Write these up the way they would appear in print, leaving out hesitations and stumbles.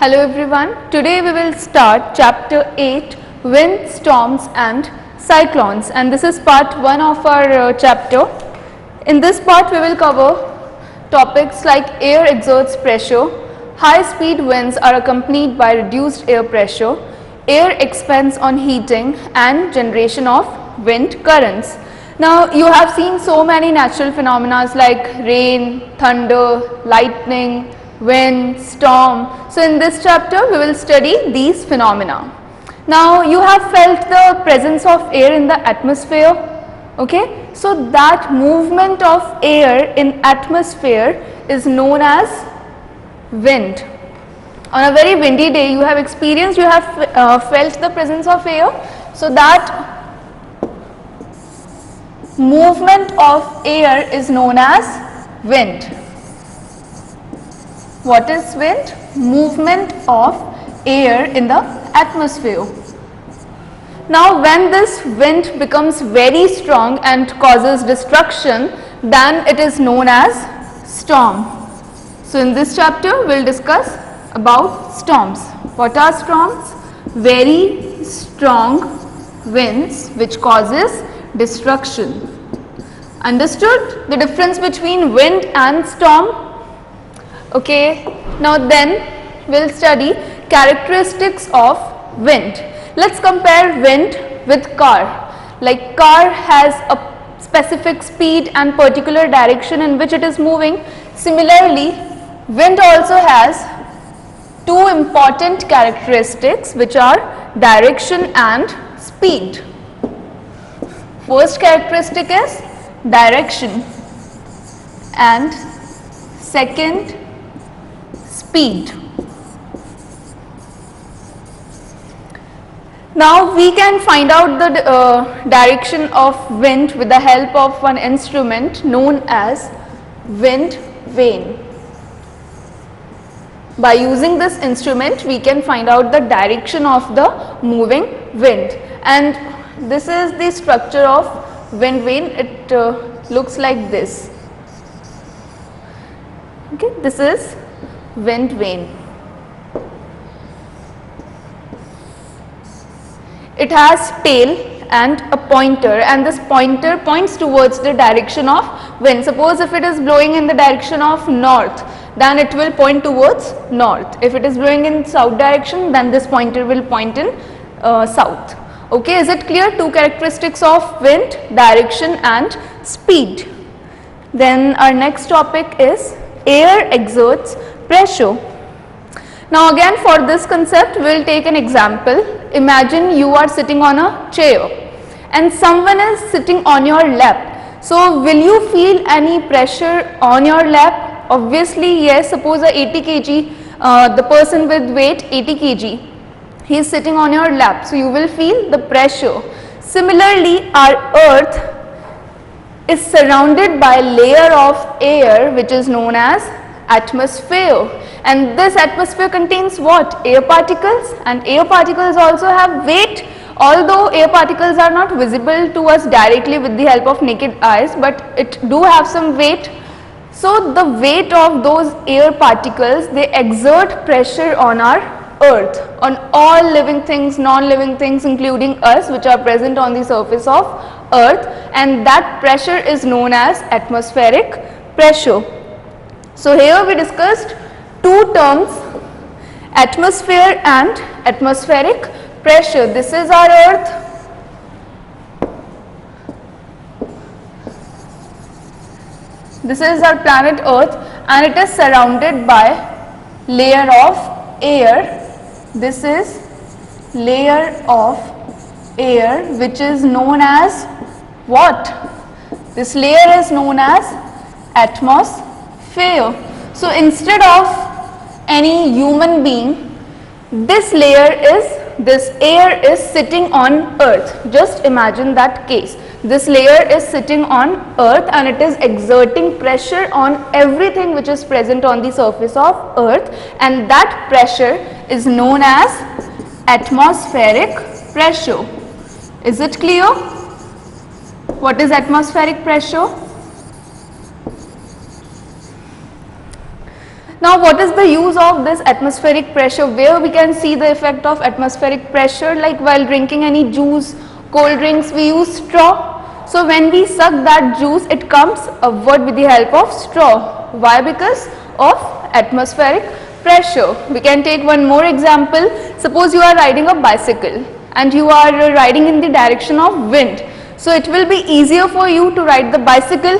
Hello everyone, today we will start chapter 8 Wind, Storms and Cyclones, and this is part 1 of our chapter. In this part we will cover topics like air exerts pressure, high speed winds are accompanied by reduced air pressure, air expands on heating and generation of wind currents. Now you have seen so many natural phenomena like rain, thunder, lightning, wind, storm. So in this chapter we will study these phenomena. Now you have felt the presence of air in the atmosphere, okay? So that movement of air in atmosphere is known as wind. On a very windy day you have felt the presence of air, so that movement of air is known as wind. What is wind? Movement of air in the atmosphere. Now when this wind becomes very strong and causes destruction, then it is known as storm. So in this chapter we will discuss about storms. What are storms? Very strong winds which causes destruction. Understood the difference between wind and storm? Okay, now then we'll study characteristics of wind. Let's compare wind with car. Like car has a specific speed and particular direction in which it is moving. Similarly, wind also has two important characteristics which are direction and speed. First characteristic is direction and second speed. Now we can find out the direction of wind with the help of one instrument known as wind vane. By using this instrument we can find out the direction of the moving wind, and this is the structure of wind vane. It looks like this. Okay, this is wind vane. It has tail and a pointer, and this pointer points towards the direction of wind. Suppose if it is blowing in the direction of north, then it will point towards north. If it is blowing in south direction, then this pointer will point in south. Okay, is it clear? Two characteristics of wind, direction and speed. Then our next topic is air exerts pressure. Now again for this concept we will take an example. Imagine you are sitting on a chair and someone is sitting on your lap. So will you feel any pressure on your lap? Obviously yes. Suppose a 80 kg, the person with weight 80 kg, he is sitting on your lap, so you will feel the pressure. Similarly, our earth is surrounded by a layer of air which is known as atmosphere, and this atmosphere contains what? Air particles, and air particles also have weight, although air particles are not visible to us directly with the help of naked eyes, but it do have some weight. So the weight of those air particles, they exert pressure on our earth, on all living things, non-living things including us, which are present on the surface of earth, and that pressure is known as atmospheric pressure. So here we discussed two terms, atmosphere and atmospheric pressure. This is our earth, this is our planet earth, and it is surrounded by layer of air. This is layer of air which is known as what? This layer is known as atmosphere. So instead of any human being, this air is sitting on earth. Just imagine that case. This layer is sitting on earth and it is exerting pressure on everything which is present on the surface of earth, and that pressure is known as atmospheric pressure. Is it clear? What is atmospheric pressure? Now what is the use of this atmospheric pressure? Where we can see the effect of atmospheric pressure? Like while drinking any juice, cold drinks, we use straw. So when we suck that juice, it comes upward with the help of straw. Why? Because of atmospheric pressure. We can take one more example. Suppose you are riding a bicycle and you are riding in the direction of wind. So it will be easier for you to ride the bicycle,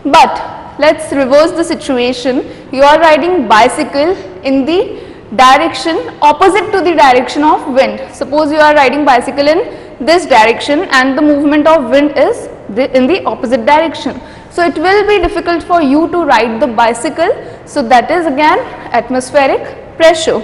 but let's reverse the situation. You are riding bicycle in the direction opposite to the direction of wind. Suppose you are riding bicycle in this direction and the movement of wind is in the opposite direction. So it will be difficult for you to ride the bicycle. So that is again atmospheric pressure.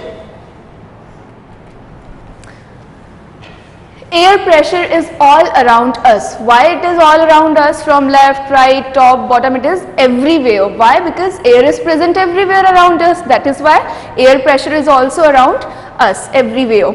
Air pressure is all around us. Why it is all around us? From left, right, top, bottom, it is everywhere. Why? Because air is present everywhere around us. That is why air pressure is also around us everywhere.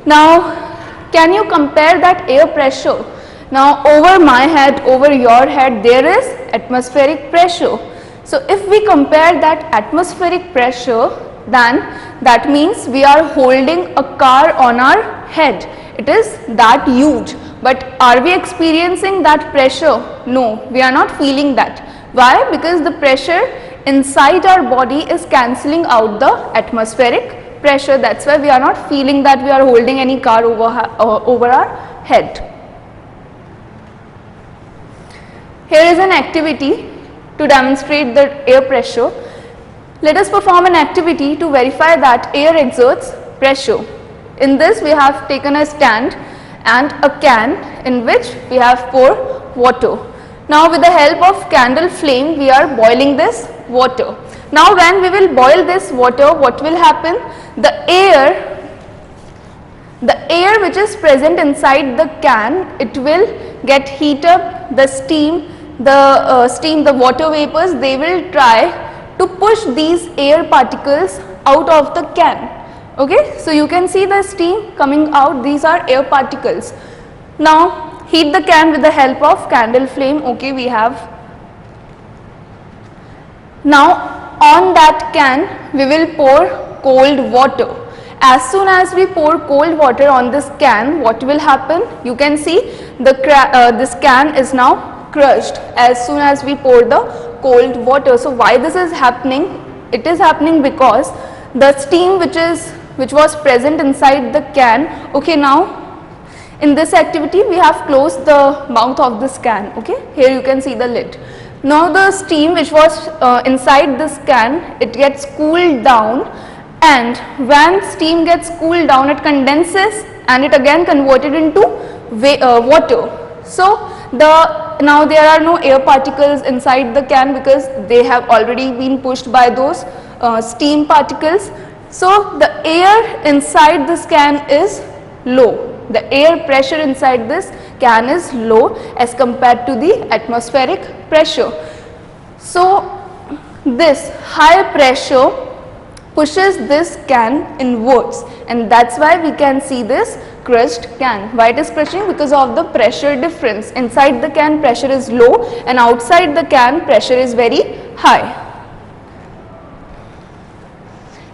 Now can you compare that air pressure? Now over my head, over your head, there is atmospheric pressure. So if we compare that atmospheric pressure, then that means we are holding a car on our head. It is that huge. But are we experiencing that pressure? No, we are not feeling that. Why? Because the pressure inside our body is cancelling out the atmospheric pressure. That's why we are not feeling that we are holding any car over our head. Here is an activity to demonstrate the air pressure. Let us perform an activity to verify that air exerts pressure. In this we have taken a stand and a can in which we have poured water. Now with the help of candle flame we are boiling this water. Now when we will boil this water, what will happen? The air which is present inside the can, it will get heat up. The steam, the water vapors, they will try to push these air particles out of the can. Okay, so you can see the steam coming out. These are air particles. Now heat the can with the help of candle flame. Okay, we have. Now on that can we will pour cold water. As soon as we pour cold water on this can, what will happen? You can see this can is now crushed as soon as we pour the cold water. So why this is happening? It is happening because the steam which was present inside the can. Okay, now in this activity we have closed the mouth of this can. Okay, here you can see the lid. Now the steam which was inside this can, it gets cooled down, and when steam gets cooled down, it condenses and it again converted into water. So now there are no air particles inside the can because they have already been pushed by those steam particles. So the air inside this can is low. The air pressure inside this can is low as compared to the atmospheric pressure. So this high pressure pushes this can inwards, and that's why we can see this crushed can. Why it is crushing? Because of the pressure difference. Inside the can pressure is low and outside the can pressure is very high.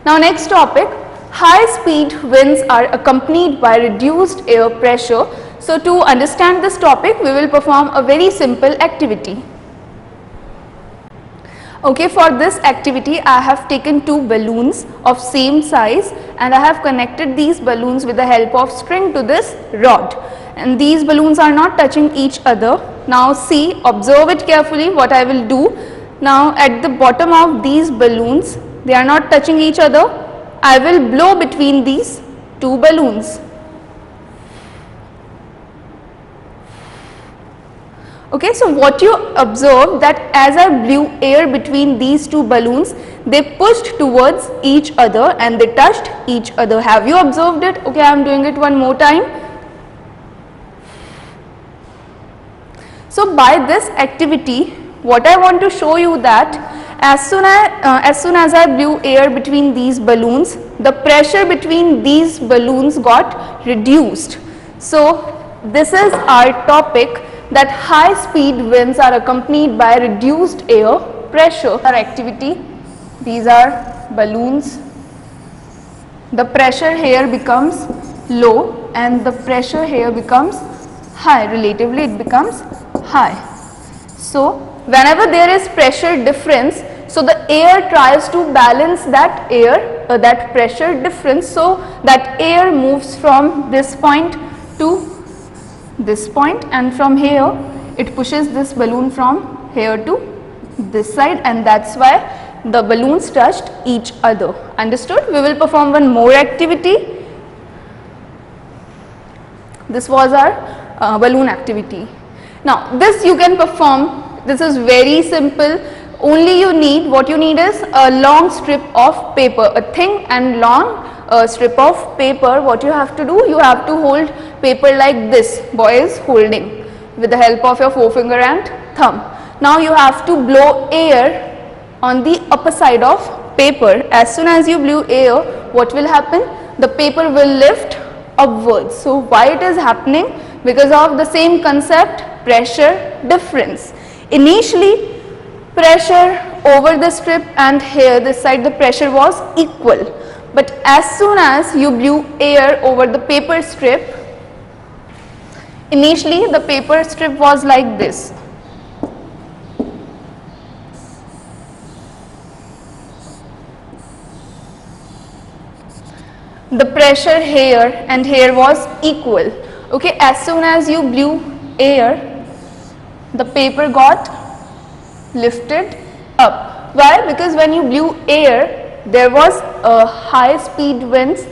Now next topic, high speed winds are accompanied by reduced air pressure. So to understand this topic, we will perform a very simple activity. Okay, for this activity I have taken two balloons of same size and I have connected these balloons with the help of string to this rod, and these balloons are not touching each other. Now see, observe it carefully what I will do. Now at the bottom of these balloons, they are not touching each other. I will blow between these two balloons. Okay, so what you observe that as I blew air between these two balloons, they pushed towards each other and they touched each other. Have you observed it? Okay, I am doing it one more time. So by this activity, what I want to show you that as soon as I blew air between these balloons, the pressure between these balloons got reduced. So this is our topic, that high speed winds are accompanied by reduced air pressure. Our activity, these are balloons, the pressure here becomes low and the pressure here becomes high, relatively it becomes high. So whenever there is pressure difference, so the air tries to balance that that pressure difference, so that air moves from this point to this point, and from here it pushes this balloon from here to this side, and that's why the balloons touched each other. Understood? We will perform one more activity. This was our balloon activity. Now this you can perform. This is very simple. Only what you need is a long strip of paper, a thin and long strip of paper. What you have to do, you have to hold paper like this, boy is holding with the help of your forefinger and thumb. Now you have to blow air on the upper side of paper. As soon as you blow air, what will happen? The paper will lift upwards. So why it is happening? Because of the same concept, pressure difference. Initially pressure over the strip and here this side the pressure was equal, but as soon as you blew air over the paper strip, initially the paper strip was like this. The pressure here and here was equal. Okay, as soon as you blew air, the paper got lifted up. Why? Because when you blew air, there was high speed winds,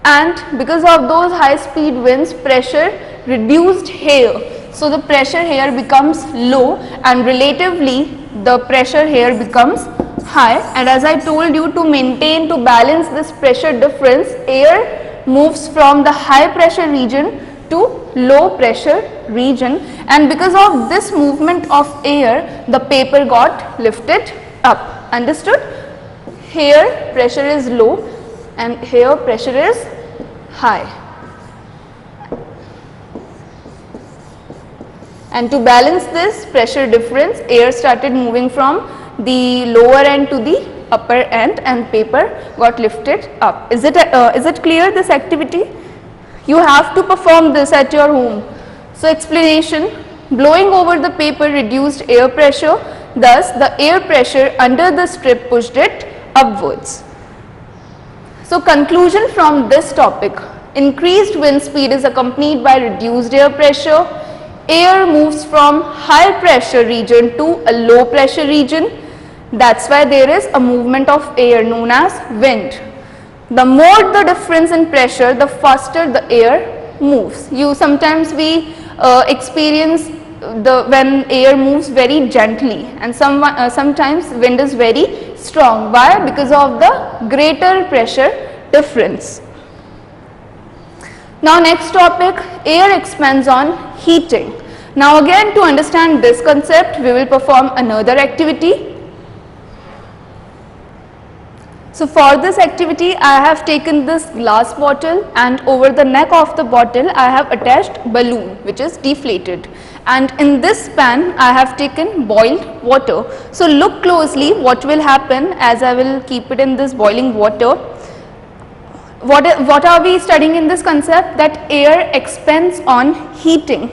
and because of those high speed winds, pressure reduced here. So the pressure here becomes low and relatively the pressure here becomes high, and as I told you, to balance this pressure difference, air moves from the high pressure region to low pressure region, and because of this movement of air, the paper got lifted up. Understood? Here pressure is low and here pressure is high, and to balance this pressure difference, air started moving from the lower end to the upper end and paper got lifted up. Is it clear, this activity? You have to perform this at your home. So explanation, blowing over the paper reduced air pressure, thus the air pressure under the strip pushed it upwards. So conclusion from this topic, increased wind speed is accompanied by reduced air pressure. Air moves from high pressure region to a low pressure region. That's why there is a movement of air known as wind. The more the difference in pressure, the faster the air moves. Sometimes we experience when air moves very gently, and sometimes wind is very strong. Why? Because of the greater pressure difference. Now next topic, air expands on heating. Now again, to understand this concept, we will perform another activity. So for this activity, I have taken this glass bottle, and over the neck of the bottle I have attached balloon which is deflated, and in this pan I have taken boiled water. So look closely what will happen as I will keep it in this boiling water. What are we studying in this concept? That air expands on heating.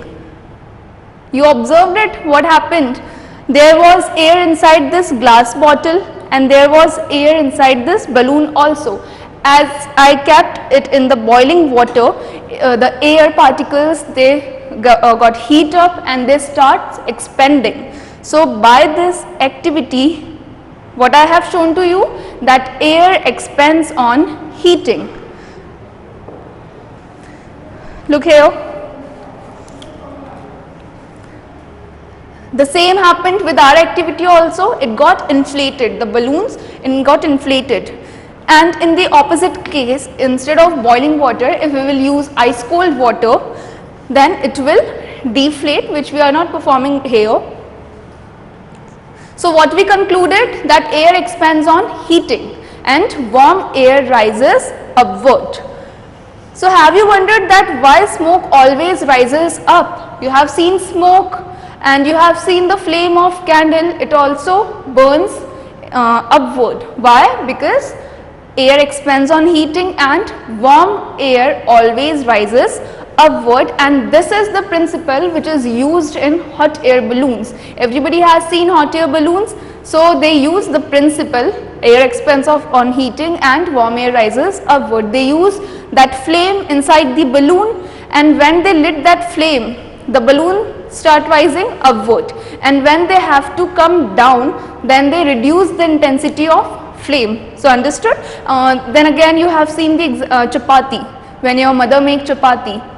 You observed it, what happened? There was air inside this glass bottle and there was air inside this balloon also. As I kept it in the boiling water, the air particles, they got heat up and they start expanding. So by this activity, what I have shown to you, that air expands on heating. Look here. The same happened with our activity also. It got inflated, the balloons got inflated. And in the opposite case, instead of boiling water, if we will use ice cold water, then it will deflate, which we are not performing here. So what we concluded, that air expands on heating and warm air rises upward. So have you wondered that why smoke always rises up? You have seen smoke and you have seen the flame of candle, it also burns upward. Why? Because air expands on heating and warm air always rises upward, and this is the principle which is used in hot air balloons. Everybody has seen hot air balloons, so they use the principle air expands on heating and warm air rises upward. They use that flame inside the balloon, and when they lit that flame, the balloon start rising upward, and when they have to come down, then they reduce the intensity of flame. So understood? Then again you have seen the chapati. When your mother make chapati,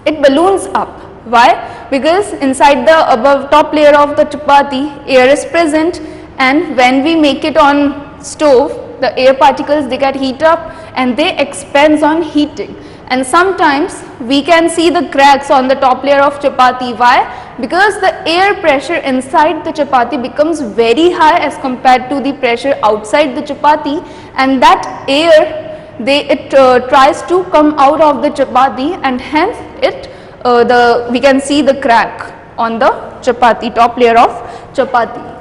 it balloons up. Why? Because inside the above top layer of the chapati, air is present, and when we make it on stove, the air particles, they get heat up and they expands on heating. And sometimes we can see the cracks on the top layer of chapati. Why? Because the air pressure inside the chapati becomes very high as compared to the pressure outside the chapati, and that air it tries to come out of the chapati, and hence we can see the crack on the chapati, top layer of chapati.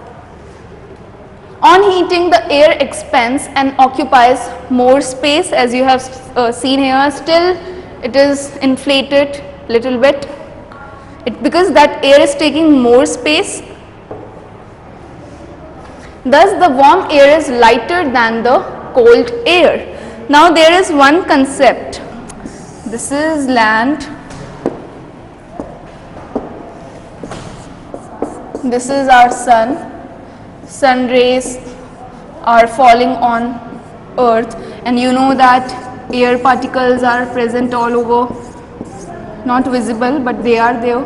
On heating, the air expands and occupies more space, as you have seen here. Still it is inflated little bit, because that air is taking more space. Thus the warm air is lighter than the cold air. Now there is one concept. This is land, this is our sun. Sun rays are falling on earth, and you know that air particles are present all over, not visible but they are there.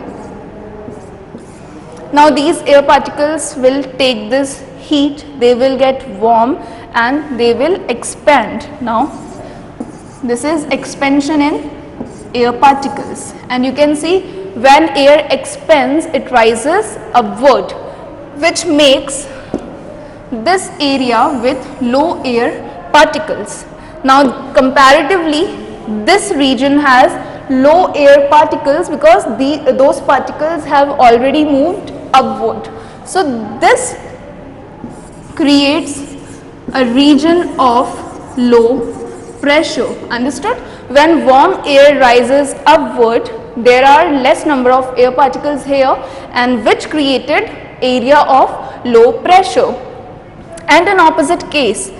Now these air particles will take this heat, they will get warm and they will expand. Now this is expansion in air particles, and you can see when air expands, it rises upward, which makes this area with low air particles. Now comparatively, this region has low air particles because those particles have already moved upward. So this creates a region of low pressure. Understood? When warm air rises upward, there are less number of air particles here, and which created area of low pressure. And in opposite case,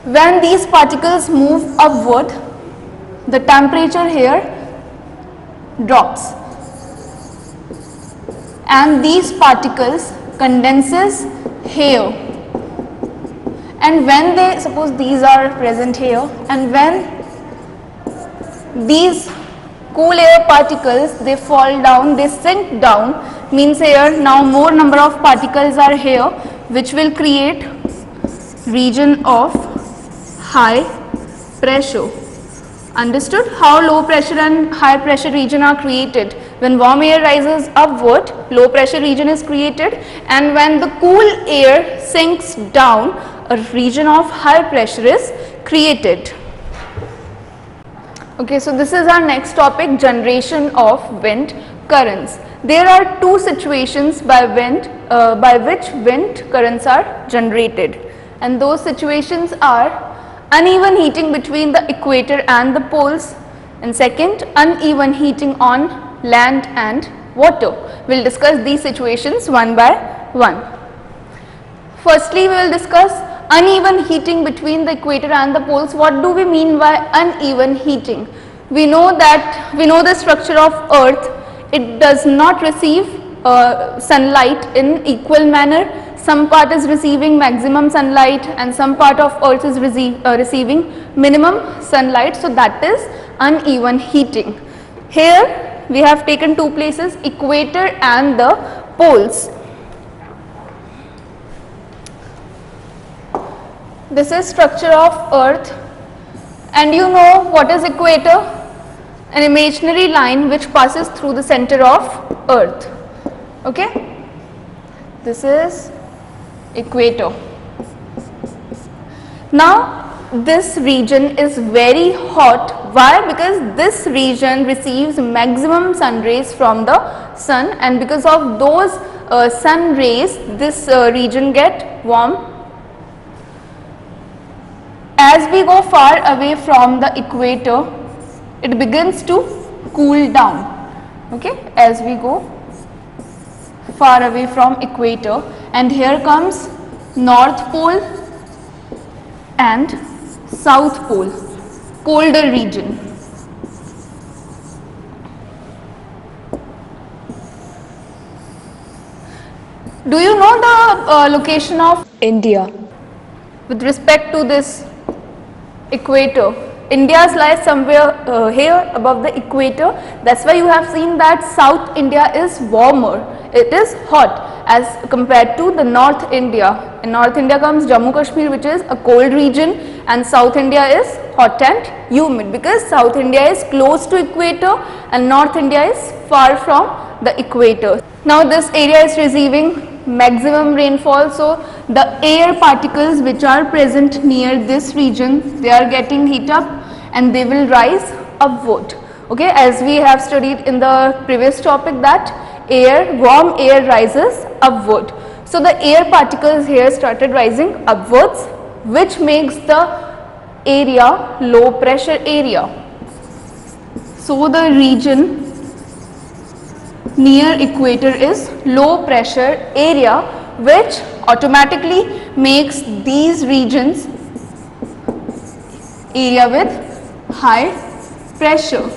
when these particles move upward, the temperature here drops, and these particles condenses here. And when they, suppose these are present here, and when these cool air particles, they fall down, they sink down, means here now more number of particles are here, which will create region of high pressure. Understood? How low pressure and high pressure region are created? When warm air rises upward, low pressure region is created, and when the cool air sinks down, a region of high pressure is created. Okay, so this is our next topic, generation of wind currents. There are two situations by which wind currents are generated, and those situations are uneven heating between the equator and the poles, and second, uneven heating on land and water. We will discuss these situations one by one. Firstly, we will discuss uneven heating between the equator and the poles. What do we mean by uneven heating? We know the structure of earth. It does not receive sunlight in equal manner. Some part is receiving maximum sunlight and some part of earth is receiving minimum sunlight. So that is uneven heating. Here we have taken two places, equator and the poles. This is structure of earth, and you know what is equator? An imaginary line which passes through the center of earth. Okay, this is equator. Now this region is very hot. Why? Because this region receives maximum sun rays from the sun, and because of those sun rays, this region get warm as we go far away from the equator, it begins to cool down. Okay, as we go far away from equator, and here comes North Pole and South Pole, colder region. Do you know the location of India. with respect to this equator? India's lies somewhere here above the equator. That's why you have seen that South India is warmer. It is hot as compared to the North India. In North India comes Jammu Kashmir, which is a cold region, and South India is hot and humid, because South India is close to equator and North India is far from the equator. Now this area is receiving maximum rainfall, so the air particles which are present near this region, they are getting heat up and they will rise upward. Okay, as we have studied in the previous topic that warm air rises upward. So the air particles here started rising upwards, which makes the area low pressure area. So the region near equator is low pressure area, which automatically makes these regions area with high pressure.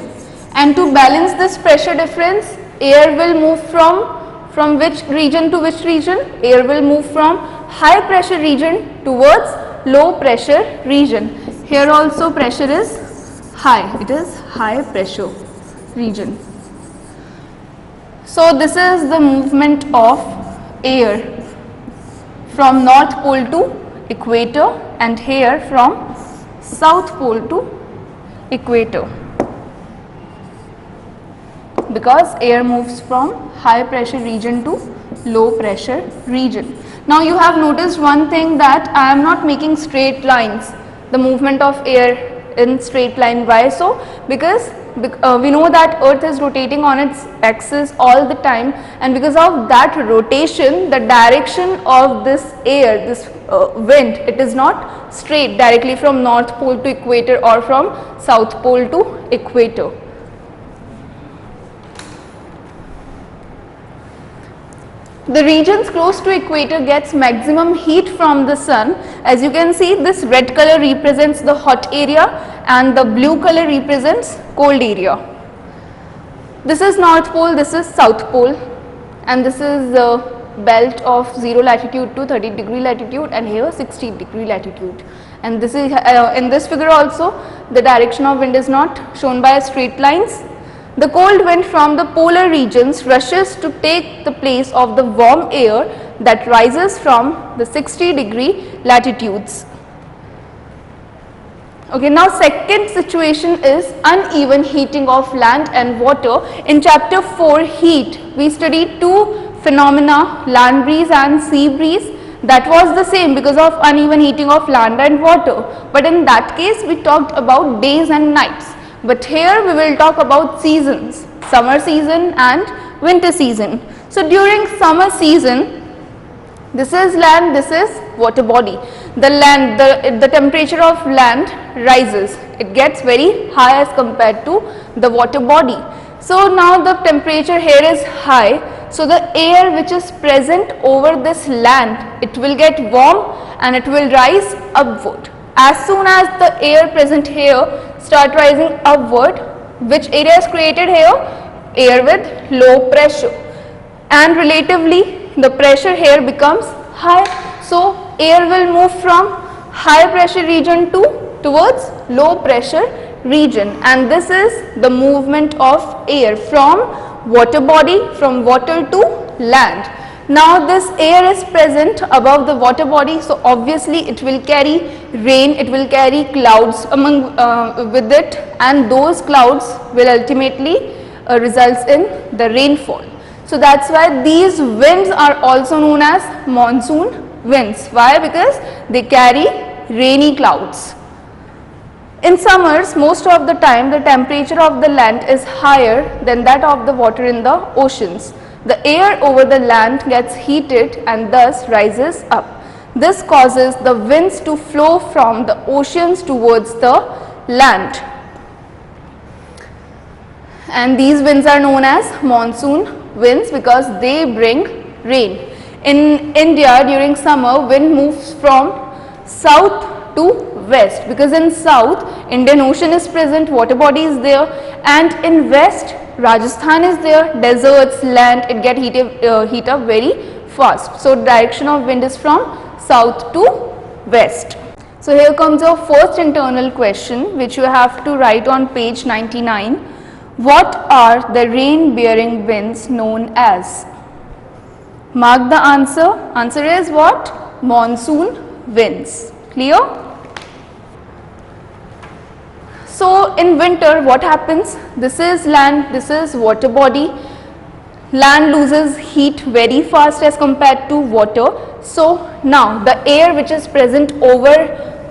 And to balance this pressure difference, air will move from which region to which region? Air will move from high pressure region towards low pressure region. Here also pressure is high, it is high pressure region. So this is the movement of air from North Pole to equator, and here from South Pole to equator, because air moves from high pressure region to low pressure region. Now you have noticed one thing, that I am not making straight lines, the movement of air in straight line. Why so? Because we know that earth is rotating on its axis all the time, and because of that rotation, the direction of this air, this wind, it is not straight directly from North Pole to equator or from South Pole to equator. The regions close to equator gets maximum heat from the sun. As you can see, this red color represents the hot area and the blue color represents cold area. This is North Pole, this is South Pole, and this is the belt of 0 latitude to 30 degree latitude, and here 60 degree latitude. And this is in this figure also, the direction of wind is not shown by straight lines. The cold wind from the polar regions rushes to take the place of the warm air that rises from the 60 degree latitudes. Okay, now second situation is uneven heating of land and water. In chapter 4 heat, we studied two phenomena, land breeze and sea breeze. That was the same because of uneven heating of land and water, but in that case we talked about days and nights. But here we will talk about seasons, summer season and winter season. So during summer season, this is land, this is water body. The temperature of land rises, it gets very high as compared to the water body. So now the temperature here is high, so the air which is present over this land, it will get warm and it will rise upward. As soon as the air present here start rising upward, which area is created here? Air with low pressure, and relatively the pressure here becomes high, so air will move from high pressure region towards low pressure region, and this is the movement of air from water body, from water to land. Now this air is present above the water body, so obviously it will carry rain, it will carry clouds with it, and those clouds will ultimately results in the rainfall. So that's why these winds are also known as monsoon winds. Why? Because they carry rainy clouds. In summers, most of the time the temperature of the land is higher than that of the water in the oceans. The air over the land gets heated and thus rises up. This causes the winds to flow from the oceans towards the land. And these winds are known as monsoon winds because they bring rain. In India during summer, wind moves from south to west because in south Indian Ocean is present, water body is there, and in west Rajasthan is there, deserts, land, it get heat up very fast. So direction of wind is from south to west. So here comes your first internal question which you have to write on page 99. What are the rain bearing winds known as? Mark the answer. Answer is what? Monsoon winds. Clear? So in winter what happens? This is land, this is water body. Land loses heat very fast as compared to water. So now the air which is present over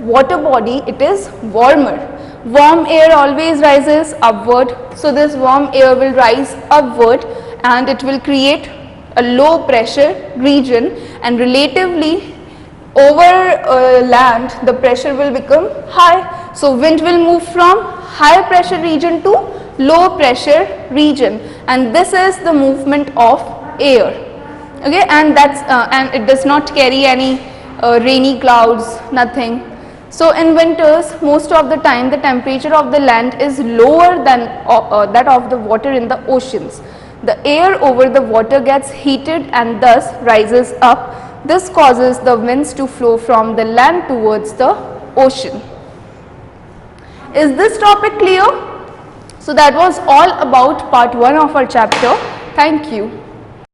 water body, it is warmer. Warm air always rises upward. So this warm air will rise upward and it will create a low pressure region, and relatively over land the pressure will become high. So wind will move from high pressure region to low pressure region, and this is the movement of air. Okay, and that's and it does not carry any rainy clouds, nothing. So in winters most of the time the temperature of the land is lower than that of the water in the oceans. The air over the water gets heated and thus rises up. This causes the winds to flow from the land towards the ocean. Is this topic clear? So that was all about part 1 of our chapter. Thank you.